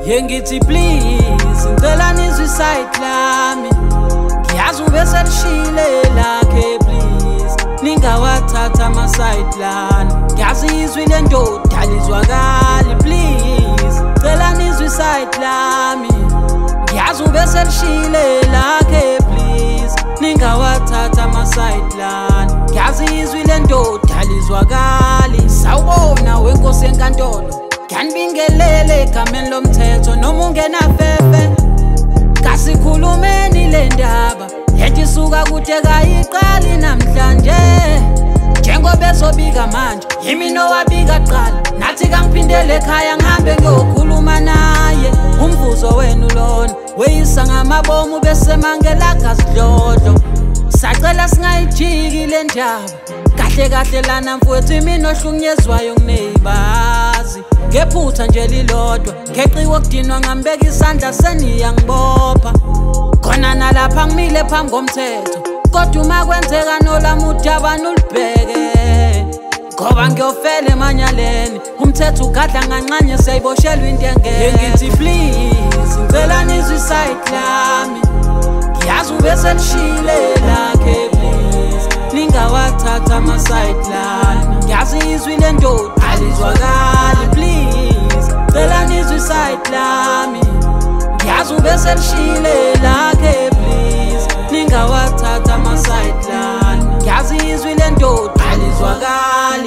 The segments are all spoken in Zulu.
Yengithi please ngicela nizwe iside lami, ngiyazi ube selishile lakhe please ningawathatha ama-side lana, ngiyazi izwi lendoda alizwakali please ngicela nizwe iside lami, ngiyazi ube selishile lakhe please ningawathatha ama-side lana, ngiyazi izwi lendoda alizwakali. Sawubona wenkosi enkantolo, ngiyanibingelele egameni lomthetho noma ungenafefe, kasikhulumeni le ndaba lento isuka kude kayiqali namhlanje. Njengoba esobika manje yimi nowabika kuqala, nathi kangiphindele ekhaya ngihambe ngiyokhuluma naye. Umvuzo wenu lona weyisa ngamabomu bese mangela gasidlodlo, sacela singayijiki le ndaba kahle kahle lana mfowethu, mina ohlukunyezwayo ngineyibazi ngephutha nje lilodwa, ngeqiwe okudinwa ngambeka isandla seniya ngibopha khona nalapha ngimile phambi komthetho, kodwa uma kwenzeka nolami udaba nulibheke ngoba ngiyofela emanyaleni, umthetho ugadla ngancanye siyayiboshelwa into engeke. Ngithi please ngicela nizwe iside lami, ngiyazi ube selishile lakhe please ningawathatha ama-side lana, ngiyazi izwi lendoda alizwakali please ngicela nizwe iside lami, ngiyazi ube selishile lakhe please ningawathatha ama-side lana, ngiyazi izwi lendoda alizwakali.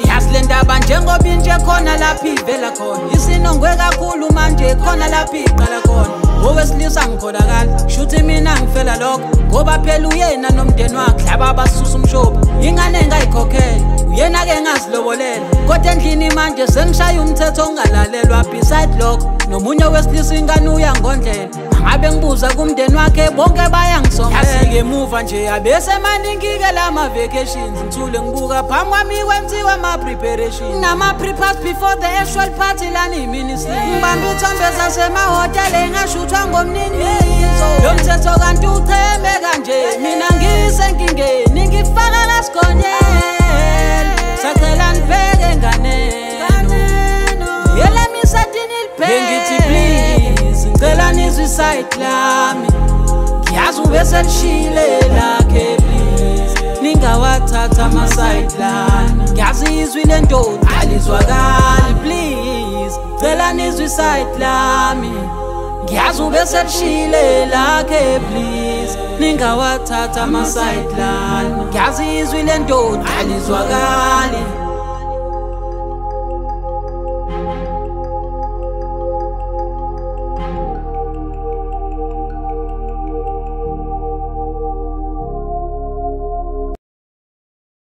Yazi le ndaba njengoba inje khona lapha ivela khona, isinongwe kakhulu manje khona lapha iqala khona, owesilisa ngikholakala shuthi mina ngifela lokho ngoba phela uyena nomndeni wakhe laba abasusa umshobi, ingane engayikhokhela uyena-ke ngazilobolela, kodwa endlini manje sengishaya umthetho ongalalelwa. Beside lokho nomunye wesilisa ingane uyangondlela, angabe ngibuza kumndeni wakhe bonke bayangisongela. Yazi-ke emuva nje abese maningi-ke lama-vacations, ngithule ngibuka phambi kwami kwenziwa ama-preparations nama-prepass before the actual party lana iminisini, ngibambe ithombe zasemahhotela engashuthwa ngomninizo. Lo mthetho kanti ucheme kanje, mina ngisenkingeni ngifaka kasigonyela, sacela nibheke nganeno yelemisatini libheke. Ngithi please ngicela nizwe iside lami, ngiyazi ube selishile lakhe please ningawathatha ama-side lana, ngiyazi izwi lendoda alizwakali please ngicela nizwe iside lami, ngiyazi ube selishile lakhe please ningawathatha ama-side lana, ngiyazi izwi lendoda alizwakali.